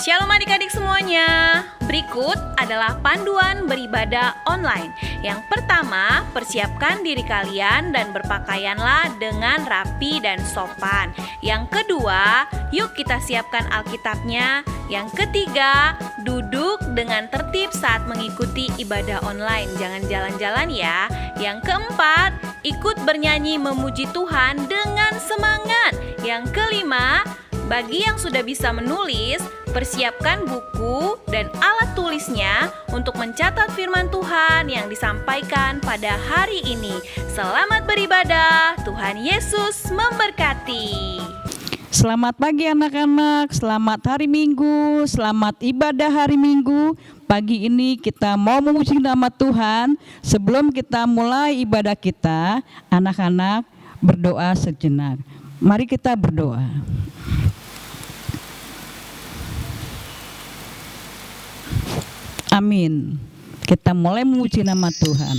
Shalom adik-adik semuanya. Berikut adalah panduan beribadah online. Yang pertama, persiapkan diri kalian dan berpakaianlah dengan rapi dan sopan. Yang kedua, yuk kita siapkan Alkitabnya. Yang ketiga, duduk dengan tertib saat mengikuti ibadah online. Jangan jalan-jalan ya. Yang keempat, ikut bernyanyi memuji Tuhan dengan semangat. Yang kelima, bagi yang sudah bisa menulis, persiapkan buku dan alat tulisnya untuk mencatat firman Tuhan yang disampaikan pada hari ini. Selamat beribadah, Tuhan Yesus memberkati. Selamat pagi anak-anak, selamat hari Minggu, selamat ibadah hari Minggu. Pagi ini kita mau memuji nama Tuhan. Sebelum kita mulai ibadah kita, anak-anak berdoa sejenak. Mari kita berdoa. Amin. Kita mulai memuji nama Tuhan.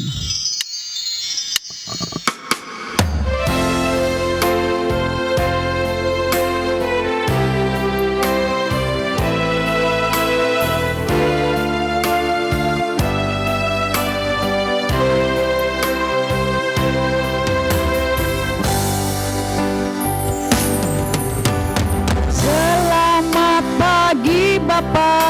Selamat pagi Bapa.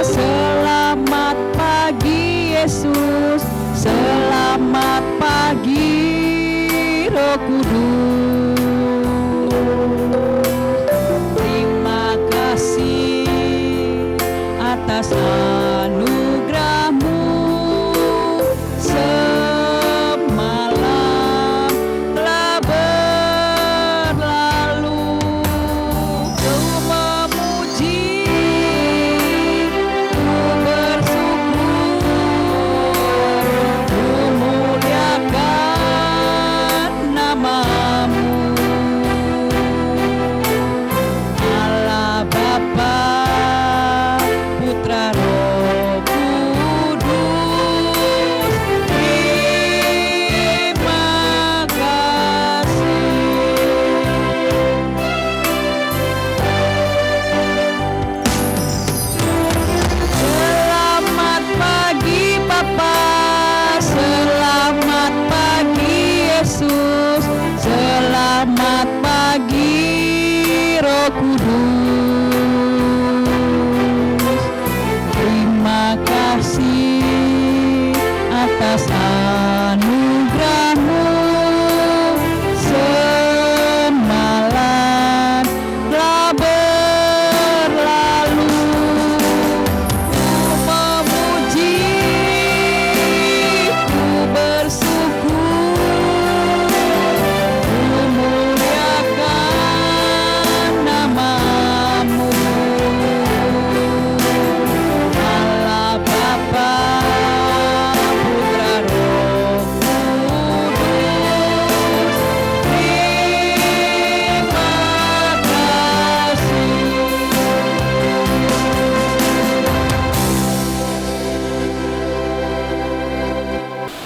Selamat pagi Yesus, selamat pagi Roh Kudus. Terima kasih atas anugerah-Mu. Semalam telah berlalu, Ku memuji, selamat pagi Roh Kudus. Terima kasih atas anugerah-Mu. Semalam telah berlalu, Ku memuji, Ku bersyukur,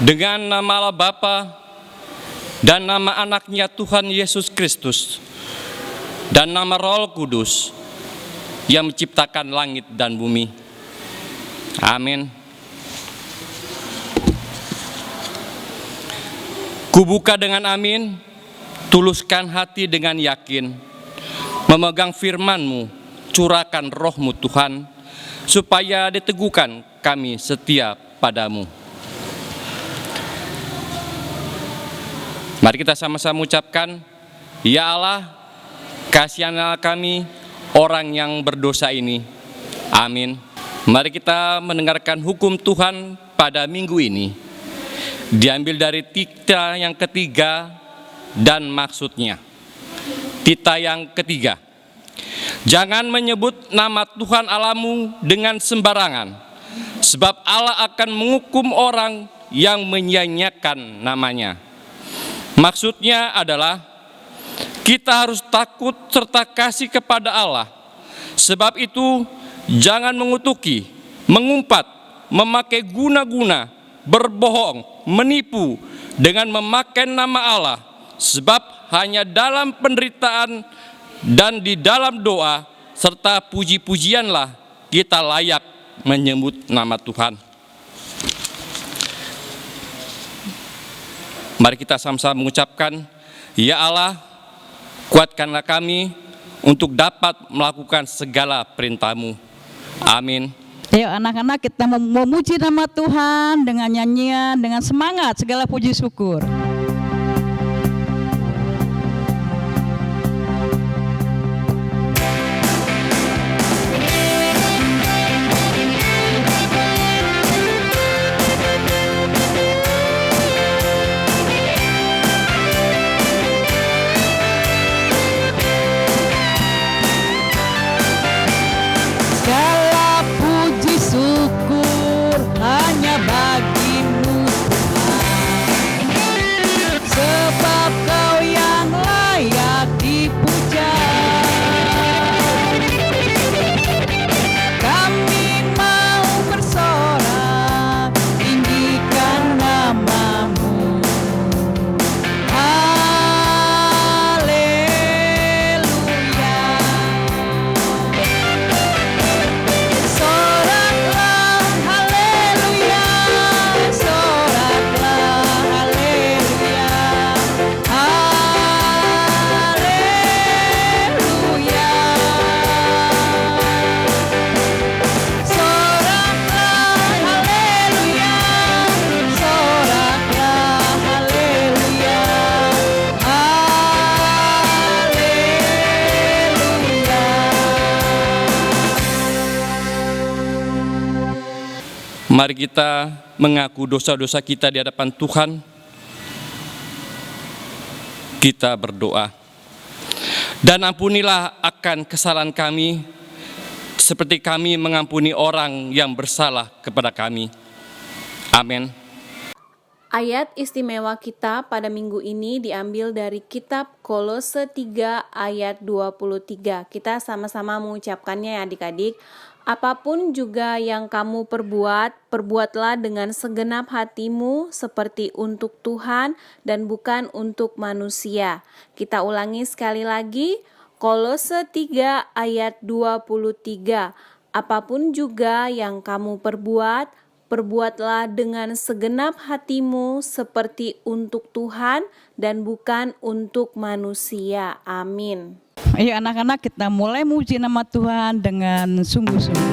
dengan nama Allah Bapa dan nama anaknya Tuhan Yesus Kristus dan nama Roh Kudus yang menciptakan langit dan bumi. Amin. Kubuka dengan amin, tuluskan hati dengan yakin, memegang firman-Mu, curahkan roh-Mu Tuhan, supaya diteguhkan kami setia padamu. Mari kita sama-sama ucapkan, Ya Allah, kasihanlah kami orang yang berdosa ini. Amin. Mari kita mendengarkan hukum Tuhan pada minggu ini. Diambil dari Tita yang ketiga dan maksudnya. Tita yang ketiga. Jangan menyebut nama Tuhan Allahmu dengan sembarangan, sebab Allah akan menghukum orang yang menyia-nyiakan namanya. Maksudnya adalah kita harus takut serta kasih kepada Allah. Sebab itu jangan mengutuki, mengumpat, memakai guna-guna, berbohong, menipu dengan memakai nama Allah. Sebab hanya dalam penderitaan dan di dalam doa serta puji-pujianlah kita layak menyebut nama Tuhan. Mari kita sama-sama mengucapkan, ya Allah, kuatkanlah kami untuk dapat melakukan segala perintah-Mu. Amin. Ayo anak-anak, kita memuji nama Tuhan dengan nyanyian, dengan semangat, segala puji syukur. Segala puji syukur hanya bagi-Mu Tuhan, sebab Kau yang layak dipuja. Kami mau bersorak, tinggikan nama-Mu. Haleluya. Soraklah haleluya, soraklah haleluya, haleluya. Soraklah haleluya, soraklah haleluya, haleluya. Mari kita mengaku dosa-dosa kita di hadapan Tuhan. Kita berdoa. Dan ampunilah akan kesalahan kami, seperti kami mengampuni orang yang bersalah kepada kami. Amin. Ayat istimewa kita pada minggu ini diambil dari kitab Kolose 3 ayat 23. Kita sama-sama mengucapkannya ya adik-adik. Apapun juga yang kamu perbuat, perbuatlah dengan segenap hatimu seperti untuk Tuhan dan bukan untuk manusia. Kita ulangi sekali lagi, Kolose 3 ayat 23. Apapun juga yang kamu perbuat, perbuatlah dengan segenap hatimu seperti untuk Tuhan dan bukan untuk manusia. Amin. Ayo anak-anak, kita mulai memuji nama Tuhan dengan sungguh-sungguh.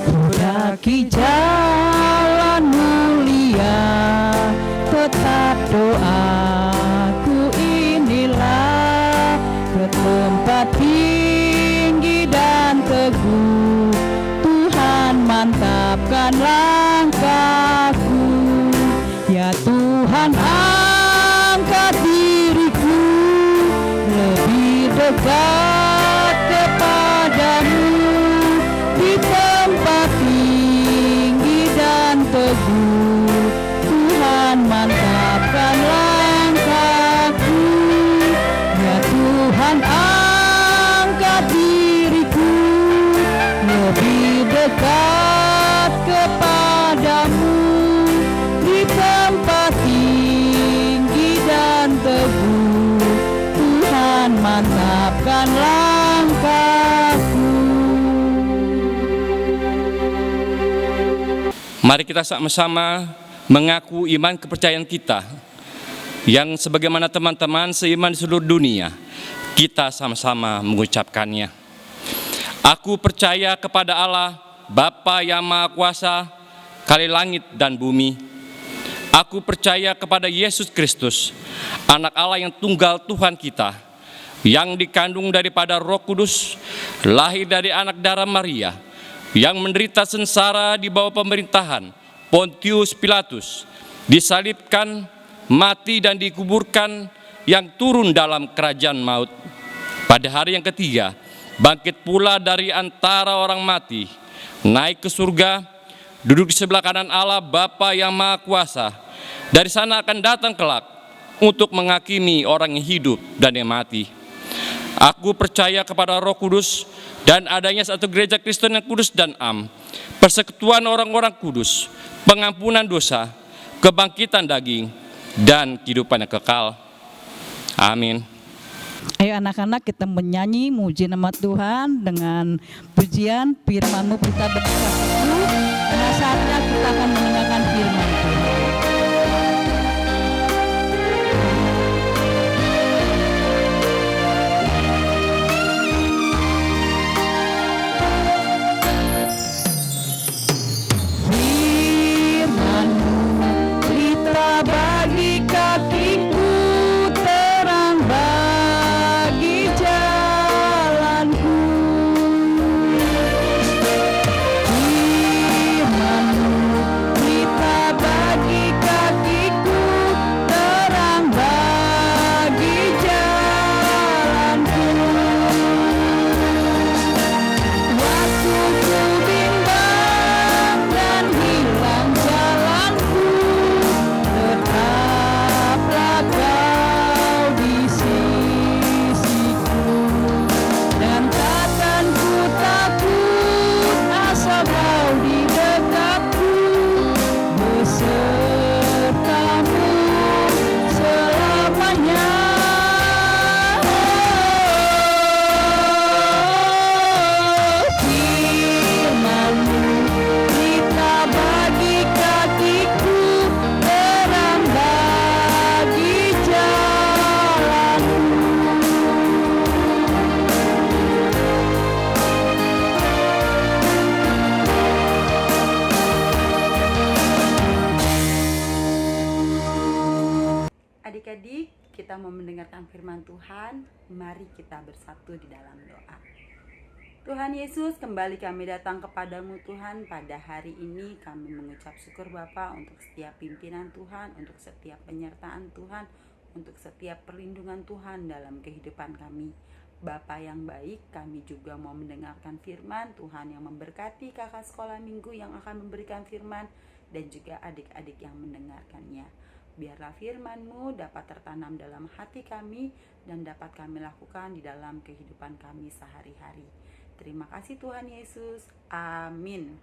Kudaki jalan mulia, tetap doaku inilah, ke tempat tinggi dan teguh, Tuhan mantapkan langkahku. Ya Tuhan, angkat diriku lebih dekat kepadamu, di tempat tinggi dan teguh, Tuhan mantapkan langkahku. Ya Tuhan, angkat diriku lebih dekat kepadamu, di tempat tinggi dan teguh, Tuhan mantapkan langkahku. Mari kita sama-sama mengaku iman kepercayaan kita, yang sebagaimana teman-teman seiman di seluruh dunia, kita sama-sama mengucapkannya. Aku percaya kepada Allah, Bapa yang Maha Kuasa, Kali langit dan bumi. Aku percaya kepada Yesus Kristus, Anak Allah yang tunggal Tuhan kita, yang dikandung daripada Roh Kudus, lahir dari anak darah Maria, yang menderita sengsara di bawah pemerintahan Pontius Pilatus, disalibkan, mati dan dikuburkan, yang turun dalam kerajaan maut. Pada hari yang ketiga, bangkit pula dari antara orang mati, naik ke surga, duduk di sebelah kanan Allah Bapa yang Maha Kuasa. Dari sana akan datang kelak untuk menghakimi orang yang hidup dan yang mati. Aku percaya kepada Roh Kudus dan adanya satu gereja Kristen yang kudus dan am, persekutuan orang-orang kudus, pengampunan dosa, kebangkitan daging, dan kehidupan yang kekal. Amin. Ayo anak-anak, kita menyanyi muji nama Tuhan dengan pujian firman-Mu kita berdekat itu. Karena saatnya kita akan mendengarkan firman Tuhan. Firman-Mu pelita bagi kakiku, terang bagi jalanku. Firman-Mu pelita bagi kakiku, terang bagi jalanku. Waktu ku bimbang dan hilang jalanku, tetaplah Kau di sisiku. Dan takkan ku takut asal Kau di dekatku, besertamu selamanya. Firman-Mu pelita bagi kakiku, terang bagi jalanku. Adik-adik, kita mau mendengarkan firman Tuhan. Mari kita bersatu di dalam doa. Tuhan Yesus, kembali kami datang kepadamu Tuhan. Pada hari ini kami mengucap syukur Bapa untuk setiap pimpinan Tuhan, untuk setiap penyertaan Tuhan, untuk setiap perlindungan Tuhan dalam kehidupan kami. Bapa yang baik, kami juga mau mendengarkan firman Tuhan yang memberkati kakak sekolah minggu yang akan memberikan firman, dan juga adik-adik yang mendengarkannya. Biarlah firman-Mu dapat tertanam dalam hati kami dan dapat kami lakukan di dalam kehidupan kami sehari-hari. Terima kasih Tuhan Yesus. Amin.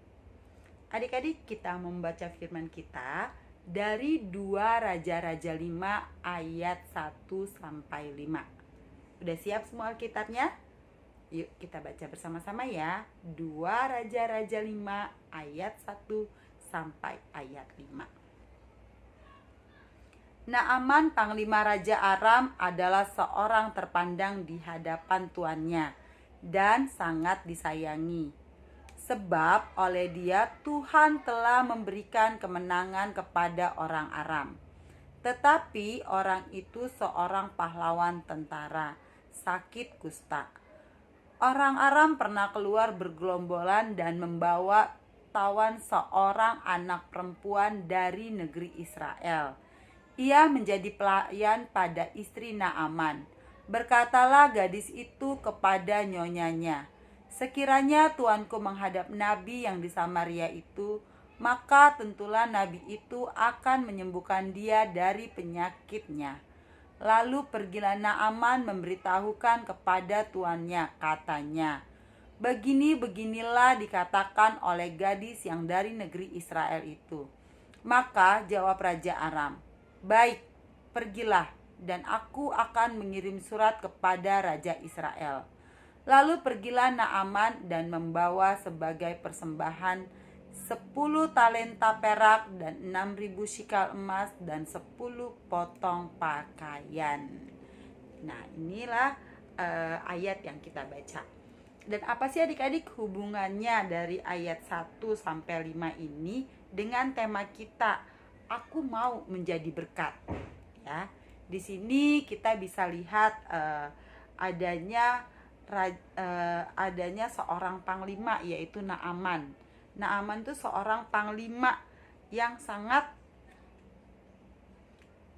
Adik-adik, kita membaca firman kita dari 2 Raja-Raja 5 ayat 1 sampai 5. Udah siap semua Alkitabnya? Yuk kita baca bersama-sama ya. 2 Raja-Raja 5 ayat 1 sampai ayat 5. Naaman, panglima Raja Aram, adalah seorang terpandang di hadapan tuannya dan sangat disayangi. Sebab oleh dia Tuhan telah memberikan kemenangan kepada orang Aram. Tetapi orang itu seorang pahlawan tentara, sakit kusta. Orang Aram pernah keluar bergelombolan dan membawa tawan seorang anak perempuan dari negeri Israel. Ia menjadi pelayan pada istri Naaman. Berkatalah gadis itu kepada nyonyanya, "Sekiranya tuanku menghadap nabi yang di Samaria itu, maka tentulah nabi itu akan menyembuhkan dia dari penyakitnya." Lalu pergilah Naaman memberitahukan kepada tuannya, katanya, "Begini-beginilah dikatakan oleh gadis yang dari negeri Israel itu." Maka jawab Raja Aram, "Baik, pergilah, dan aku akan mengirim surat kepada Raja Israel." Lalu pergilah Naaman dan membawa sebagai persembahan 10 talenta perak dan 6.000 shikal emas dan 10 potong pakaian. Nah, inilah ayat yang kita baca. Dan apa sih adik-adik hubungannya dari ayat 1 sampai 5 ini dengan tema kita, aku mau menjadi berkat, ya. Di sini kita bisa lihat adanya seorang panglima, yaitu Naaman. Naaman itu seorang panglima yang sangat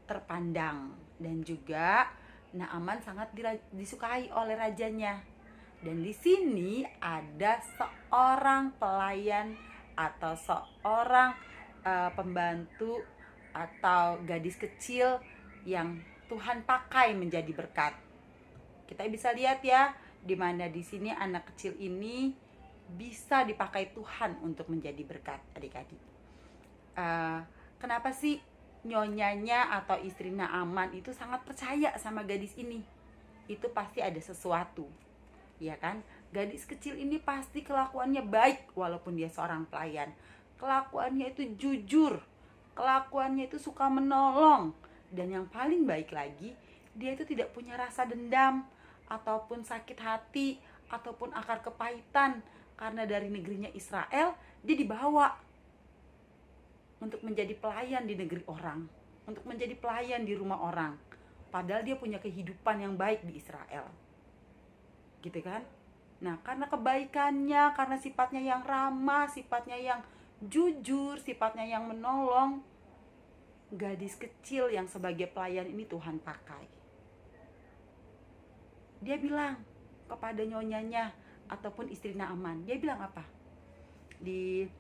terpandang, dan juga Naaman sangat disukai oleh rajanya. Dan di sini ada seorang pelayan atau seorang pembantu atau gadis kecil yang Tuhan pakai menjadi berkat. Kita bisa lihat ya, di mana di sini anak kecil ini bisa dipakai Tuhan untuk menjadi berkat, adik-adik. Kenapa sih nyonyanya atau istri Naaman itu sangat percaya sama gadis ini? Itu pasti ada sesuatu, ya kan? Gadis kecil ini pasti kelakuannya baik walaupun dia seorang pelayan. Kelakuannya itu jujur, kelakuannya itu suka menolong, dan yang paling baik lagi, dia itu tidak punya rasa dendam ataupun sakit hati ataupun akar kepahitan karena dari negerinya Israel dia dibawa untuk menjadi pelayan di negeri orang, untuk menjadi pelayan di rumah orang, padahal dia punya kehidupan yang baik di Israel, gitu kan? Nah, karena kebaikannya, karena sifatnya yang ramah, sifatnya yang jujur, sifatnya yang menolong, gadis kecil yang sebagai pelayan ini Tuhan pakai. Dia bilang kepada nyonyanya ataupun istri Naaman, dia bilang apa? Di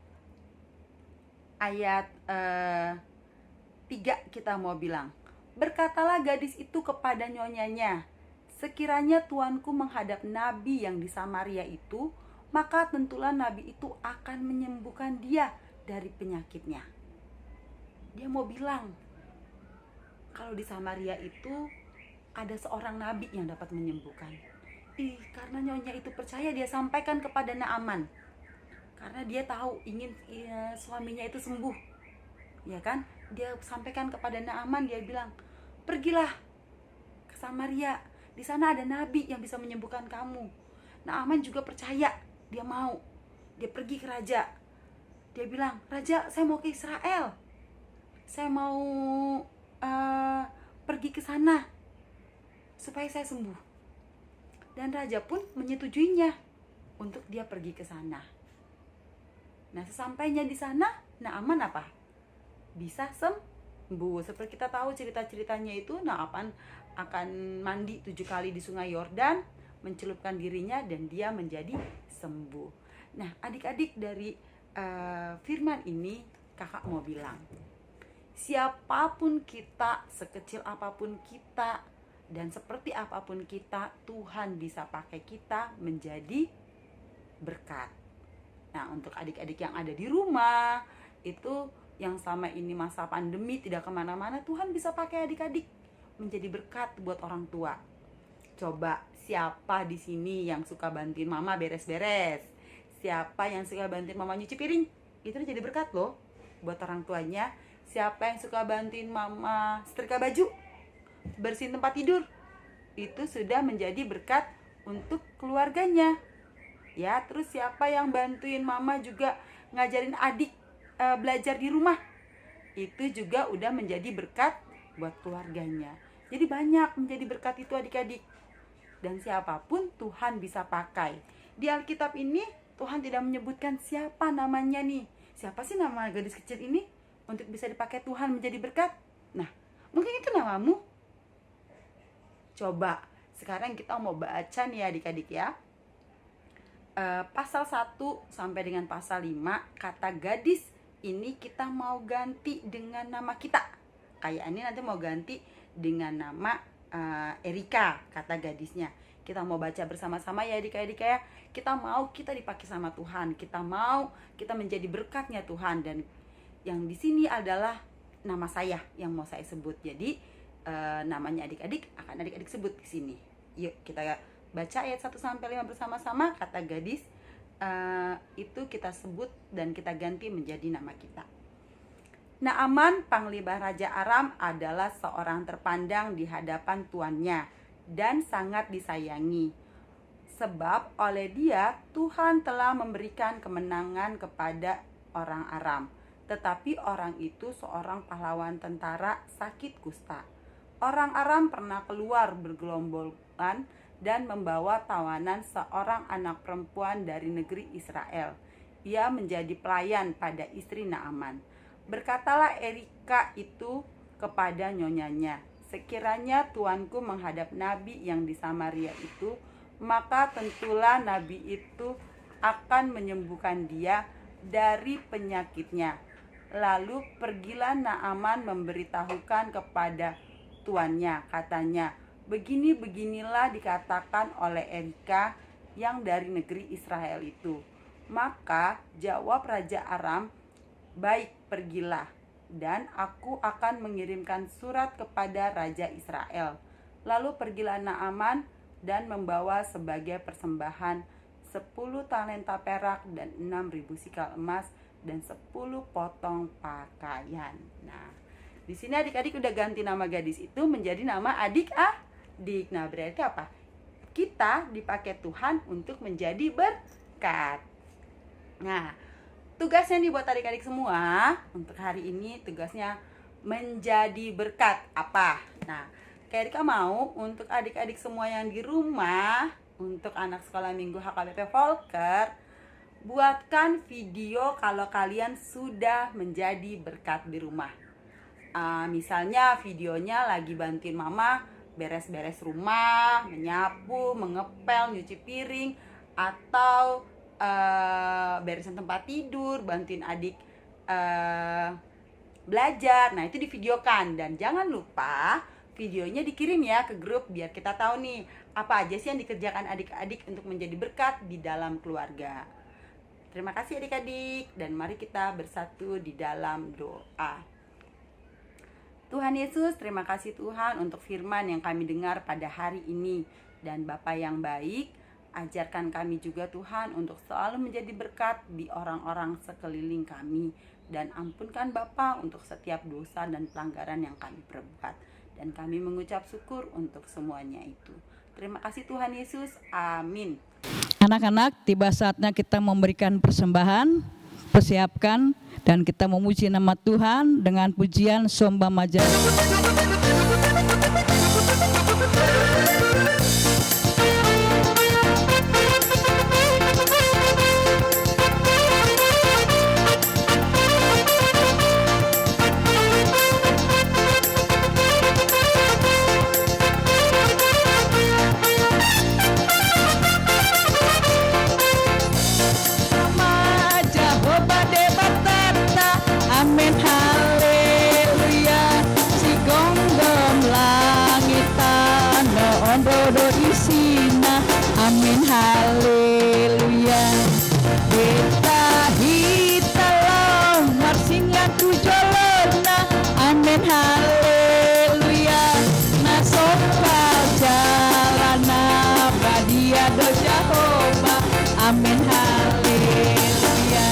ayat 3 kita mau bilang, berkatalah gadis itu kepada nyonyanya, sekiranya tuanku menghadap nabi yang di Samaria itu, maka tentulah nabi itu akan menyembuhkan dia dari penyakitnya. Dia mau bilang kalau di Samaria itu ada seorang nabi yang dapat menyembuhkan. Karena nyonya itu percaya, dia sampaikan kepada Naaman. Karena dia tahu ingin suaminya itu sembuh, ya kan? Dia sampaikan kepada Naaman, dia bilang, pergilah ke Samaria, di sana ada nabi yang bisa menyembuhkan kamu. Naaman juga percaya, dia mau. Dia pergi ke raja. Dia bilang, raja, saya mau ke Israel, saya mau pergi ke sana supaya saya sembuh. Dan raja pun menyetujuinya untuk dia pergi ke sana. Nah, sesampainya di sana, Naaman apa? Bisa sembuh. Seperti kita tahu cerita-ceritanya itu, Naaman akan mandi 7 kali di sungai Yordan, mencelupkan dirinya, dan dia menjadi sembuh. Nah, adik-adik, dari firman ini kakak mau bilang, siapapun kita, sekecil apapun kita, dan seperti apapun kita, Tuhan bisa pakai kita menjadi berkat. Nah, untuk adik-adik yang ada di rumah, itu yang selama ini masa pandemi tidak kemana-mana, Tuhan bisa pakai adik-adik menjadi berkat buat orang tua. Coba, siapa di sini yang suka bantuin mama beres-beres? Siapa yang suka bantuin mama nyuci piring? Itu jadi berkat loh buat orang tuanya. Siapa yang suka bantuin mama setrika baju, bersihin tempat tidur? Itu sudah menjadi berkat untuk keluarganya. Ya, terus siapa yang bantuin mama juga ngajarin adik belajar di rumah? Itu juga udah menjadi berkat buat keluarganya. Jadi banyak menjadi berkat itu adik-adik. Dan siapapun Tuhan bisa pakai. Di Alkitab ini Tuhan tidak menyebutkan siapa namanya nih. Siapa sih nama gadis kecil ini untuk bisa dipakai Tuhan menjadi berkat? Nah, mungkin itu namamu. Coba, sekarang kita mau baca nih adik-adik ya. Pasal 1 sampai dengan pasal 5, kata gadis ini kita mau ganti dengan nama kita. Kayak ini nanti mau ganti dengan nama Erika, kata gadisnya. Kita mau baca bersama-sama ya adik-adik ya. Kita mau kita dipakai sama Tuhan. Kita mau kita menjadi berkatnya Tuhan. Dan yang di sini adalah nama saya yang mau saya sebut. Jadi namanya adik-adik akan adik-adik sebut di sini. Yuk kita baca ayat 1 sampai 5 bersama-sama. Kata gadis itu kita sebut dan kita ganti menjadi nama kita. Naaman, panglima Raja Aram, adalah seorang terpandang di hadapan tuannya dan sangat disayangi. Sebab oleh dia Tuhan telah memberikan kemenangan kepada orang Aram. Tetapi orang itu seorang pahlawan tentara sakit kusta. Orang Aram pernah keluar bergelombolan dan membawa tawanan seorang anak perempuan dari negeri Israel. Ia menjadi pelayan pada istri Naaman. Berkatalah Erika itu kepada nyonyanya, sekiranya tuanku menghadap nabi yang di Samaria itu, maka tentulah nabi itu akan menyembuhkan dia dari penyakitnya. Lalu pergilah Naaman memberitahukan kepada tuannya. Katanya, begini-beginilah dikatakan oleh Erika yang dari negeri Israel itu. Maka jawab Raja Aram, baik, pergilah, dan aku akan mengirimkan surat kepada Raja Israel. Lalu pergilah Naaman dan membawa sebagai persembahan 10 talenta perak dan 6.000 sikal emas dan 10 potong pakaian. Nah, di sini adik-adik udah ganti nama gadis itu menjadi nama adik-adik. Nah, berarti apa? Kita dipakai Tuhan untuk menjadi berkat. Nah, tugasnya nih buat adik-adik semua untuk hari ini, tugasnya menjadi berkat apa? Nah, Kak Erika mau untuk adik-adik semua yang di rumah, untuk anak sekolah minggu HKBP Volker, buatkan video kalau kalian sudah menjadi berkat di rumah. Misalnya videonya lagi bantuin mama beres-beres rumah, menyapu, mengepel, nyuci piring, atau beresin tempat tidur, bantuin adik belajar. Nah, itu divideokan, dan jangan lupa videonya dikirim ya ke grup biar kita tahu nih apa aja sih yang dikerjakan adik-adik untuk menjadi berkat di dalam keluarga. Terima kasih adik-adik, dan mari kita bersatu di dalam doa. Tuhan Yesus, terima kasih Tuhan untuk firman yang kami dengar pada hari ini. Dan Bapa yang baik, ajarkan kami juga Tuhan untuk selalu menjadi berkat di orang-orang sekeliling kami. Dan ampunkan Bapa untuk setiap dosa dan pelanggaran yang kami perbuat. Dan kami mengucap syukur untuk semuanya itu. Terima kasih Tuhan Yesus, amin. Anak-anak, tiba saatnya kita memberikan persembahan, persiapkan, dan kita memuji nama Tuhan dengan pujian Somba Maja. Amin, haleluya. Si gonggong langitan no ondodo isina. Amin, haleluya. Kita hitalong marsinya tujolona. Amin, haleluya. Nasopal jalana badia do Jehovah. Amin, haleluya.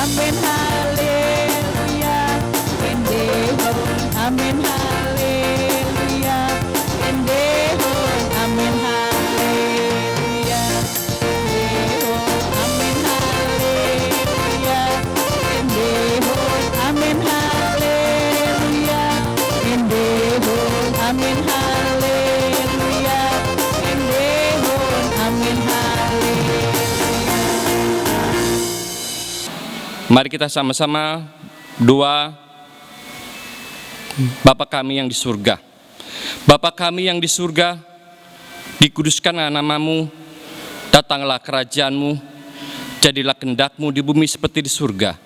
Amin, haleluya. Endehon, amin, haleluya. Endehon, amin, haleluya. Endehon, amin, haleluya. Endehon, amin, haleluya. Endehon, amin, haleluya. Endehon, amin, haleluya. Mari kita sama-sama doa. Bapa kami yang di surga. Bapa kami yang di surga, dikuduskanlah namamu, datanglah kerajaanmu, jadilah kehendak-Mu di bumi seperti di surga.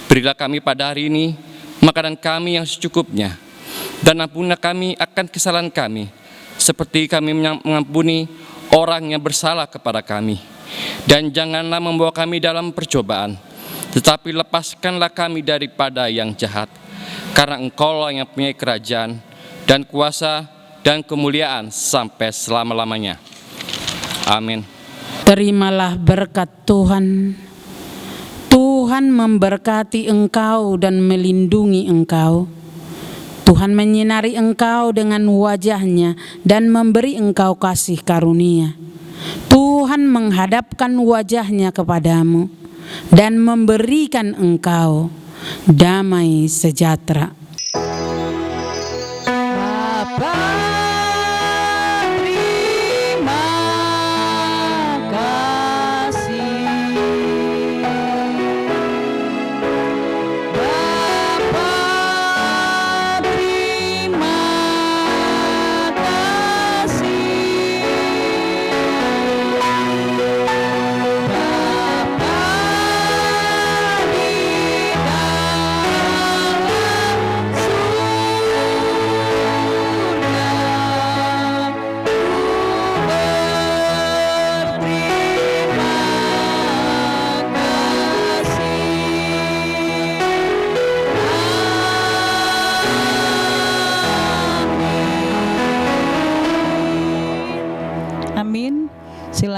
Berilah kami pada hari ini makanan kami yang secukupnya, dan ampunilah kami akan kesalahan kami, seperti kami mengampuni orang yang bersalah kepada kami. Dan janganlah membawa kami dalam percobaan, tetapi lepaskanlah kami daripada yang jahat. Karena Engkaulah yang punya kerajaan dan kuasa dan kemuliaan sampai selama-lamanya. Amin. Terimalah berkat Tuhan. Tuhan memberkati engkau dan melindungi engkau. Tuhan menyinari engkau dengan wajah-Nya dan memberi engkau kasih karunia. Tuhan menghadapkan wajah-Nya kepadamu dan memberikan engkau damai sejahtera. Bapa, terima kasih. Bapa, terima kasih. Bapa,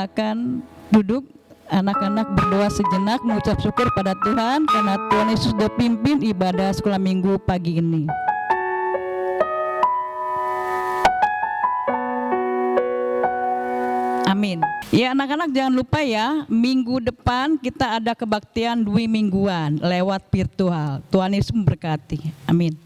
silakan duduk. Anak-anak berdoa sejenak mengucap syukur pada Tuhan karena Tuhan Yesus sudah pimpin ibadah sekolah minggu pagi ini. Amin. Ya anak-anak jangan lupa ya, minggu depan kita ada kebaktian 2 mingguan lewat virtual. Tuhan Yesus memberkati. Amin.